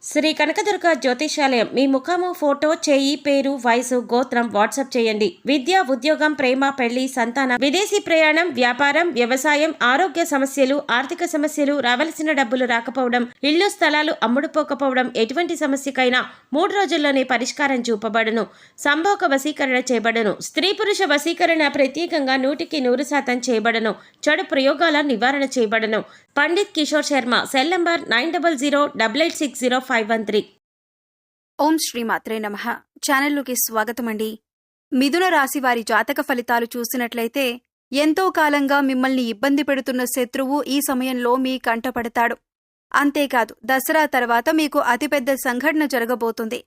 శ్రీ కనకదుర్గ జ్యోతిషాలయం మీ ముఖము ఫోటో చేయి పేరు వయసు గోత్రం వాట్సాప్ చేయండి. విద్య ఉద్యోగం ప్రేమ పెళ్లి సంతానం విదేశీ ప్రయాణం వ్యాపారం వ్యవసాయం ఆరోగ్య సమస్యలు ఆర్థిక సమస్యలు రావలసిన డబ్బులు రాకపోవడం ఇల్లు స్థలాలు అమ్ముడుపోకపోవడం ఎటువంటి సమస్యకైనా 3 రోజుల్లోనే పరిష్కారం చూపబడును. సంభోగ వశీకరణ చేయబడును. స్త్రీ పురుష వశీకరణ ప్రత్యేకంగా 100% చేయబడును. చెడు ప్రయోగాల నివారణ చేయబడును. Pandit Kishore Sharma cell number 9008860513. ఓం శ్రీ మాత్రే నమః. ఛానల్లోకి స్వాగతం అండి. మిథున రాశి వారి జాతక ఫలితాలు చూసినట్లయితే ఎంతో కాలంగా మిమ్మల్ని ఇబ్బంది పెడుతున్న శత్రువు ఈ సమయంలో మీ కంటపడతాడు. అంతేకాదు దసరా తర్వాత మీకు అతిపెద్ద సంఘటన జరగబోతుంది.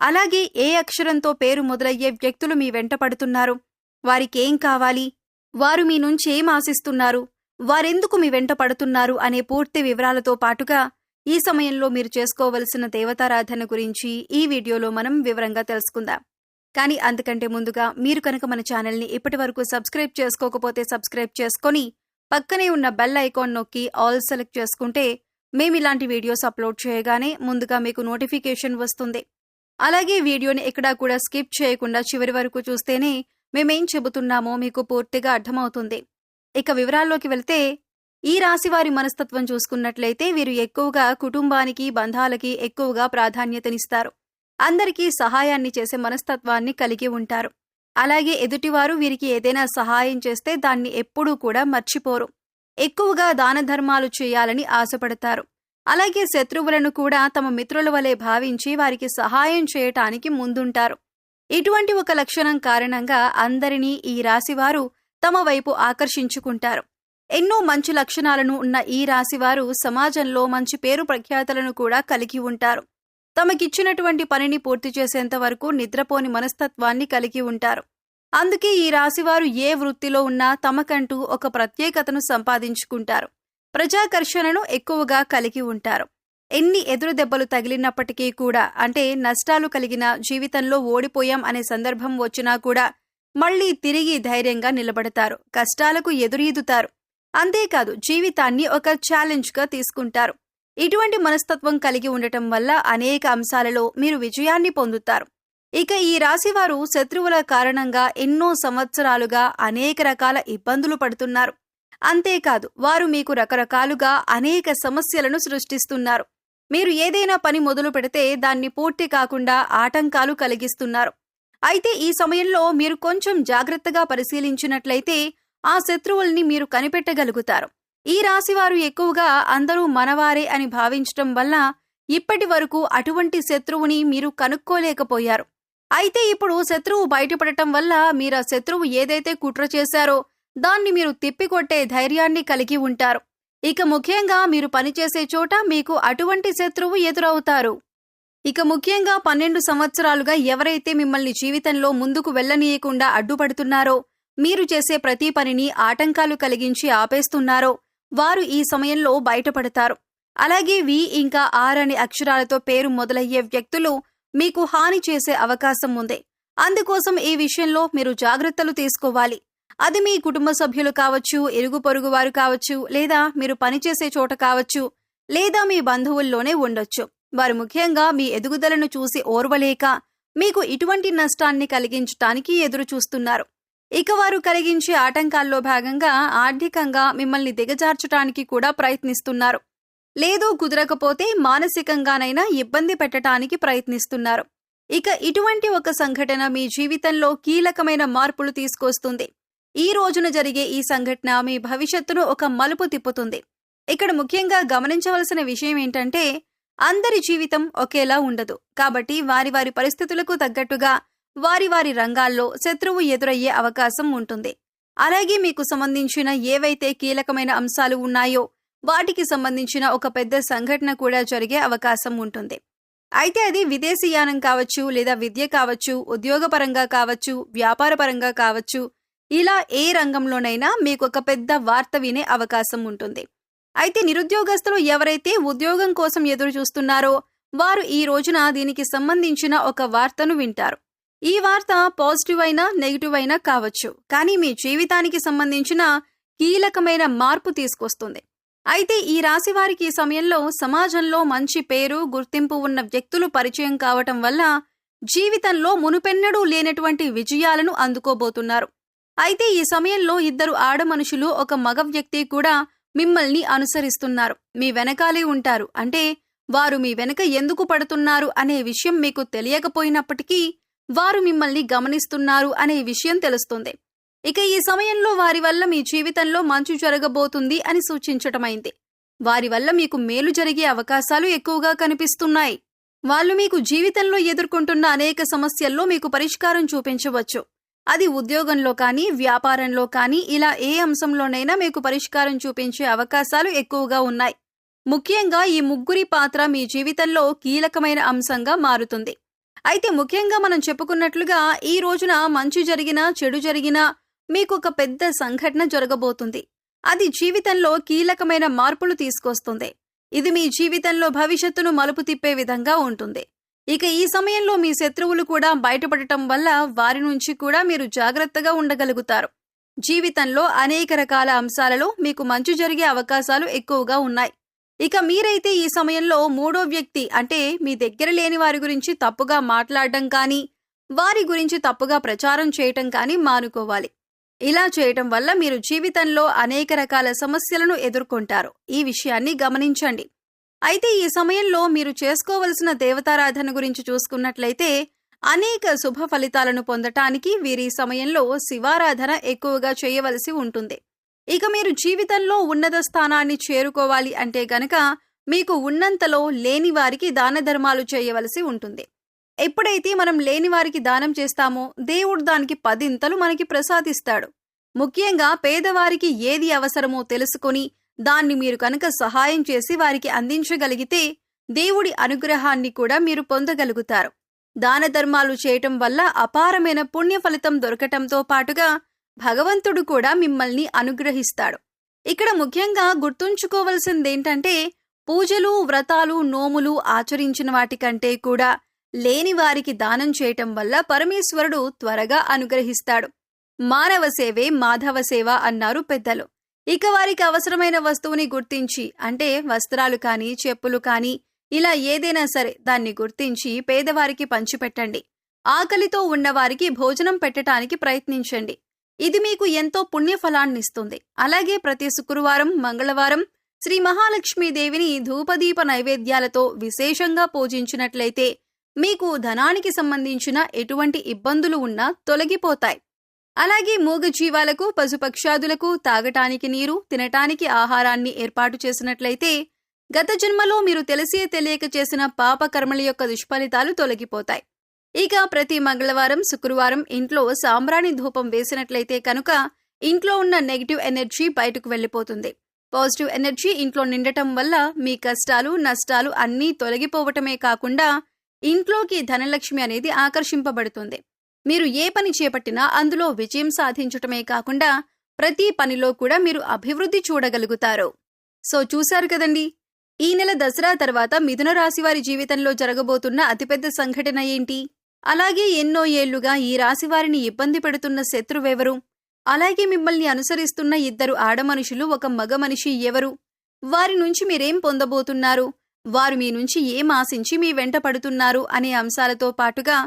అలాగే ఏ అక్షరంతో పేరు మొదలయ్యే వ్యక్తులు మీ వెంట పడుతున్నారు, వారికేం కావాలి, వారు మీ నుంచి ఏం ఆశిస్తున్నారు, వారెందుకు మీ వెంట పడుతున్నారు అనే పూర్తి వివరాలతో పాటుగా ఈ సమయంలో మీరు చేసుకోవలసిన దేవతారాధన గురించి ఈ వీడియోలో మనం వివరంగా తెలుసుకుందాం. కానీ అంతకంటే ముందుగా మీరు కనుక మన ఛానల్ని ఇప్పటివరకు సబ్స్క్రైబ్ చేసుకోకపోతే సబ్స్క్రైబ్ చేసుకొని పక్కనే ఉన్న బెల్ ఐకాన్ నొక్కి ఆల్ సెలెక్ట్ చేసుకుంటే మేమిలాంటి వీడియోస్ అప్లోడ్ చేయగానే ముందుగా మీకు నోటిఫికేషన్ వస్తుంది. అలాగే వీడియోని ఎక్కడా కూడా స్కిప్ చేయకుండా చివరి వరకు చూస్తేనే మేమేం చెబుతున్నామో మీకు పూర్తిగా అర్థమవుతుంది. ఇక వివరాల్లోకి వెళ్తే ఈ రాశివారి మనస్తత్వం చూసుకున్నట్లయితే వీరు ఎక్కువగా కుటుంబానికి బంధాలకి ఎక్కువగా ప్రాధాన్యతనిస్తారు. అందరికీ సహాయాన్ని చేసే మనస్తత్వాన్ని కలిగి ఉంటారు. అలాగే ఎదుటివారు వీరికి ఏదైనా సహాయం చేస్తే దాన్ని ఎప్పుడూ కూడా మర్చిపోరు. ఎక్కువగా దాన ధర్మాలు చేయాలని ఆశపడతారు. అలాగే శత్రువులను కూడా తమ మిత్రుల వలె భావించి వారికి సహాయం చేయటానికి ముందుంటారు. ఇటువంటి ఒక లక్షణం కారణంగా అందరినీ ఈ రాశివారు తమ వైపు ఆకర్షించుకుంటారు. ఎన్నో మంచి లక్షణాలను ఉన్న ఈ రాశివారు సమాజంలో మంచి పేరు ప్రఖ్యాతలను కూడా కలిగి ఉంటారు. తమకిచ్చినటువంటి పనిని పూర్తి చేసేంత వరకు నిద్రపోని మనస్తత్వాన్ని కలిగి ఉంటారు. అందుకే ఈ రాశివారు ఏ వృత్తిలో ఉన్నా తమకంటూ ఒక ప్రత్యేకతను సంపాదించుకుంటారు. ప్రజాకర్షణను ఎక్కువగా కలిగి ఉంటారు. ఎన్ని ఎదురు దెబ్బలు తగిలినప్పటికీ కూడా, అంటే నష్టాలు కలిగిన జీవితంలో ఓడిపోయాం అనే సందర్భం వచ్చినా కూడా మళ్లీ తిరిగి ధైర్యంగా నిలబడతారు. కష్టాలకు ఎదురీదుతారు. అంతేకాదు జీవితాన్ని ఒక ఛాలెంజ్గా తీసుకుంటారు. ఇటువంటి మనస్తత్వం కలిగి ఉండటం వల్ల అనేక అంశాలలో మీరు విజయాన్ని పొందుతారు. ఇక ఈ రాశివారు శత్రువుల కారణంగా ఎన్నో సంవత్సరాలుగా అనేక రకాల ఇబ్బందులు పడుతున్నారు. అంతేకాదు వారు మీకు రకరకాలుగా అనేక సమస్యలను సృష్టిస్తున్నారు. మీరు ఏదైనా పని మొదలు పెడితే దాన్ని పూర్తి కాకుండా ఆటంకాలు కలిగిస్తున్నారు. అయితే ఈ సమయంలో మీరు కొంచెం జాగ్రత్తగా పరిశీలించినట్లయితే ఆ శత్రువుల్ని మీరు కనిపెట్టగలుగుతారు. ఈ రాశివారు ఎక్కువగా అందరూ మనవారే అని భావించటం వల్ల ఇప్పటి వరకు అటువంటి శత్రువుని మీరు కనుక్కోలేకపోయారు. అయితే ఇప్పుడు శత్రువు బయటపడటం వల్ల మీరు ఆ శత్రువు ఏదైతే కుట్ర చేశారో దాన్ని మీరు తిప్పికొట్టే ధైర్యాన్ని కలిగి ఉంటారు. ఇక ముఖ్యంగా మీరు పనిచేసే చోట మీకు అటువంటి శత్రువు ఎదురవుతారు. ఇక ముఖ్యంగా 12 సంవత్సరాలుగా ఎవరైతే మిమ్మల్ని జీవితంలో ముందుకు వెళ్లనీయకుండా అడ్డుపడుతున్నారో, మీరు చేసే ప్రతి పనిని ఆటంకాలు కలిగించి ఆపేస్తున్నారో వారు ఈ సమయంలో బయటపడతారు. అలాగే వి ఇంకా ఆర్ అనే అక్షరాలతో పేరు మొదలయ్యే వ్యక్తులు మీకు హాని చేసే అవకాశం ఉంది. అందుకోసం ఈ విషయంలో మీరు జాగ్రత్తలు తీసుకోవాలి. అది మీ కుటుంబ సభ్యులు కావచ్చు, ఇరుగు పొరుగు వారు కావచ్చు, లేదా మీరు పనిచేసే చోట కావచ్చు, లేదా మీ బంధువుల్లోనే ఉండొచ్చు. వారు ముఖ్యంగా మీ ఎదుగుదలను చూసి ఓర్వలేక మీకు ఇటువంటి నష్టాన్ని కలిగించటానికి ఎదురు చూస్తున్నారు. ఇక వారు కలిగించే ఆటంకాల్లో భాగంగా ఆర్థికంగా మిమ్మల్ని దిగజార్చటానికి కూడా ప్రయత్నిస్తున్నారు. లేదు కుదరకపోతే మానసికంగానైనా ఇబ్బంది పెట్టడానికి ప్రయత్నిస్తున్నారు. ఇక ఇటువంటి ఒక సంఘటన మీ జీవితంలో కీలకమైన మార్పులు తీసుకొస్తుంది. ఈ రోజున జరిగే ఈ సంఘటన మీ భవిష్యత్తును ఒక మలుపు తిప్పుతుంది. ఇక్కడ ముఖ్యంగా గమనించవలసిన విషయం ఏంటంటే అందరి జీవితం ఒకేలా ఉండదు. కాబట్టి వారి వారి పరిస్థితులకు తగ్గట్టుగా వారి వారి రంగాల్లో శత్రువు ఎదురయ్యే అవకాశం ఉంటుంది. అలాగే మీకు సంబంధించిన ఏవైతే కీలకమైన అంశాలు ఉన్నాయో వాటికి సంబంధించిన ఒక పెద్ద సంఘటన కూడా జరిగే అవకాశం ఉంటుంది. అయితే అది విదేశీయానం కావచ్చు, లేదా విద్య కావచ్చు, ఉద్యోగపరంగా కావచ్చు, వ్యాపారపరంగా కావచ్చు, ఇలా ఏ రంగంలోనైనా మీకు ఒక పెద్ద వార్త వినే అవకాశం ఉంటుంది. అయితే నిరుద్యోగస్తులు ఎవరైతే ఉద్యోగం కోసం ఎదురు చూస్తున్నారో వారు ఈ రోజున దీనికి సంబంధించిన ఒక వార్తను వింటారు. ఈ వార్త పాజిటివ్ అయినా నెగిటివ్ అయినా కావచ్చు, కానీ మీ జీవితానికి సంబంధించిన కీలకమైన మార్పు తీసుకొస్తుంది. అయితే ఈ రాశి వారికి ఈ సమయంలో సమాజంలో మంచి పేరు, గుర్తింపు ఉన్న వ్యక్తులు పరిచయం కావటం వల్ల జీవితంలో మునుపెన్నడూ లేనటువంటి విజయాలను అందుకోబోతున్నారు. అయితే ఈ సమయంలో ఇద్దరు ఆడమనుషులు, ఒక మగ వ్యక్తి కూడా మిమ్మల్ని అనుసరిస్తున్నారు. మీ వెనకాలే ఉంటారు. అంటే వారు మీ వెనక ఎందుకు పడుతున్నారు అనే విషయం మీకు తెలియకపోయినప్పటికీ వారు మిమ్మల్ని గమనిస్తున్నారు అనే విషయం తెలుస్తుంది. ఇక ఈ సమయంలో వారి వల్ల మీ జీవితంలో మంచి జరగబోతుంది అని సూచించటమైంది. వారి వల్ల మీకు మేలు జరిగే అవకాశాలు ఎక్కువగా కనిపిస్తున్నాయి. వాళ్ళు మీకు జీవితంలో ఎదుర్కొంటున్న అనేక సమస్యల్లో మీకు పరిష్కారం చూపించవచ్చు. అది ఉద్యోగంలో కానీ, వ్యాపారంలో కానీ, ఇలా ఏ అంశంలోనైనా మీకు పరిష్కారం చూపించే అవకాశాలు ఎక్కువగా ఉన్నాయి. ముఖ్యంగా ఈ ముగ్గురి పాత్ర మీ జీవితంలో కీలకమైన అంశంగా మారుతుంది. అయితే ముఖ్యంగా మనం చెప్పుకున్నట్లుగా ఈ రోజున మంచి జరిగినా, చెడు జరిగినా మీకు ఒక పెద్ద సంఘటన జరగబోతుంది. అది జీవితంలో కీలకమైన మార్పులు తీసుకొస్తుంది. ఇది మీ జీవితంలో భవిష్యత్తును మలుపు తిప్పే విధంగా ఉంటుంది. ఇక ఈ సమయంలో మీ శత్రువులు కూడా బయటపడటం వల్ల వారి నుంచి కూడా మీరు జాగ్రత్తగా ఉండగలుగుతారు. జీవితంలో అనేక రకాల అంశాలలో మీకు మంచి జరిగే అవకాశాలు ఎక్కువగా ఉన్నాయి. ఇక మీరైతే ఈ సమయంలో మూడో వ్యక్తి అంటే మీ దగ్గర లేని వారి గురించి తప్పుగా మాట్లాడడం కానీ, వారి గురించి తప్పుగా ప్రచారం చేయటం కానీ మానుకోవాలి. ఇలా చేయటం వల్ల మీరు జీవితంలో అనేక రకాల సమస్యలను ఎదుర్కొంటారు. ఈ విషయాన్ని గమనించండి. అయితే ఈ సమయంలో మీరు చేసుకోవలసిన దేవతారాధన గురించి చూసుకున్నట్లయితే అనేక శుభ ఫలితాలను పొందటానికి వీరి సమయంలో శివారాధన ఎక్కువగా చేయవలసి ఉంటుంది. ఇక మీరు జీవితంలో ఉన్నత స్థానాన్ని చేరుకోవాలి అంటే గనక మీకు ఉన్నంతలో లేని వారికి దాన ధర్మాలు చేయవలసి ఉంటుంది. ఎప్పుడైతే మనం లేని వారికి దానం చేస్తామో దేవుడు దానికి 10 మనకి ప్రసాదిస్తాడు. ముఖ్యంగా పేదవారికి ఏది అవసరమో తెలుసుకొని దాన్ని మీరు కనుక సహాయం చేసి వారికి అందించగలిగితే దేవుడి అనుగ్రహాన్ని కూడా మీరు పొందగలుగుతారు. దాన ధర్మాలు చేయటం వల్ల అపారమైన పుణ్య ఫలితం దొరకటంతో పాటుగా భగవంతుడు కూడా మిమ్మల్ని అనుగ్రహిస్తాడు. ఇక్కడ ముఖ్యంగా గుర్తుంచుకోవలసిందేంటంటే పూజలు, వ్రతాలు, నోములు ఆచరించిన వాటికంటే కూడా లేని వారికి దానం చేయటం వల్ల పరమేశ్వరుడు త్వరగా అనుగ్రహిస్తాడు. మానవ సేవే మాధవ సేవ అన్నారు పెద్దలు. ఇక వారికి అవసరమైన వస్తువుని గుర్తించి అంటే వస్త్రాలు కానీ, చెప్పులు కానీ, ఇలా ఏదైనా సరే దాన్ని గుర్తించి పేదవారికి పంచిపెట్టండి. ఆకలితో ఉన్నవారికి భోజనం పెట్టడానికి ప్రయత్నించండి. ఇది మీకు ఎంతో పుణ్యఫలాన్నిస్తుంది. అలాగే ప్రతి శుక్రవారం, మంగళవారం శ్రీ మహాలక్ష్మీదేవిని ధూపదీప నైవేద్యాలతో విశేషంగా పూజించినట్లయితే మీకు ధనానికి సంబంధించిన ఎటువంటి ఇబ్బందులు ఉన్నా తొలగిపోతాయి. అలాగే మూగజీవాలకు, పశుపక్షాదులకు తాగటానికి నీరు, తినటానికి ఆహారాన్ని ఏర్పాటు చేసినట్లయితే గత జన్మలో మీరు తెలిసే తెలియక చేసిన పాపకర్మల యొక్క దుష్ఫలితాలు తొలగిపోతాయి. ఇక ప్రతి మంగళవారం, శుక్రవారం ఇంట్లో సాంబ్రాణి ధూపం వేసినట్లయితే కనుక ఇంట్లో ఉన్న నెగిటివ్ ఎనర్జీ బయటకు వెళ్లిపోతుంది. పాజిటివ్ ఎనర్జీ ఇంట్లో నిండటం వల్ల మీ కష్టాలు, నష్టాలు అన్నీ తొలగిపోవటమే కాకుండా ఇంట్లోకి ధనలక్ష్మి అనేది ఆకర్షింపబడుతుంది. మీరు ఏ పని చేపట్టినా అందులో విజయం సాధించటమే కాకుండా ప్రతి పనిలో కూడా మీరు అభివృద్ధి చూడగలుగుతారు. సో చూశారు కదండి, ఈ నెల దసరా తర్వాత మిథున రాశి వారి జీవితంలో జరగబోతున్న అతిపెద్ద సంఘటన ఏంటి? అలాగే ఎన్నో ఏళ్లుగా ఈ రాశి వారిని ఇబ్బంది పెడుతున్న శత్రువెవరు? అలాగే మిమ్మల్ని అనుసరిస్తున్న ఇద్దరు ఆడమనుషులు, ఒక మగ మనిషి ఎవరు? వారి నుంచి మీరేం పొందబోతున్నారు? వారు మీ నుంచి ఏం ఆశించి మీ వెంట పడుతున్నారు అనే అంశాలతో పాటుగా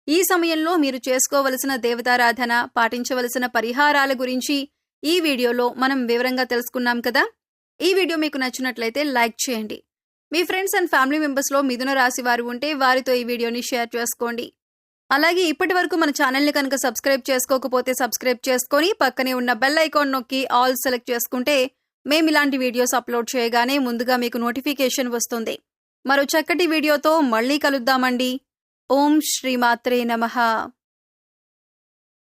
ఈ సమయంలో మీరు చేసుకోవలసిన దేవతారాధన, పాటించవలసిన పరిహారాల గురించి ఈ వీడియోలో మనం వివరంగా తెలుసుకున్నాం కదా. ఈ వీడియో మీకు నచ్చినట్లయితే లైక్ చేయండి. మీ ఫ్రెండ్స్ అండ్ ఫ్యామిలీ మెంబర్స్లో మిథున రాశి వారు ఉంటే వారితో ఈ వీడియోని షేర్ చేసుకోండి. అలాగే ఇప్పటి వరకు మన ఛానల్ని కనుక సబ్స్క్రైబ్ చేసుకోకపోతే సబ్స్క్రైబ్ చేసుకొని పక్కనే ఉన్న బెల్ ఐకాన్ నొక్కి ఆల్ సెలెక్ట్ చేసుకుంటే మేము ఇలాంటి వీడియోస్ అప్లోడ్ చేయగానే ముందుగా మీకు నోటిఫికేషన్ వస్తుంది. మరో చక్కటి వీడియోతో మళ్ళీ కలుద్దామండి. ఓం శ్రీమాత్రే నమః.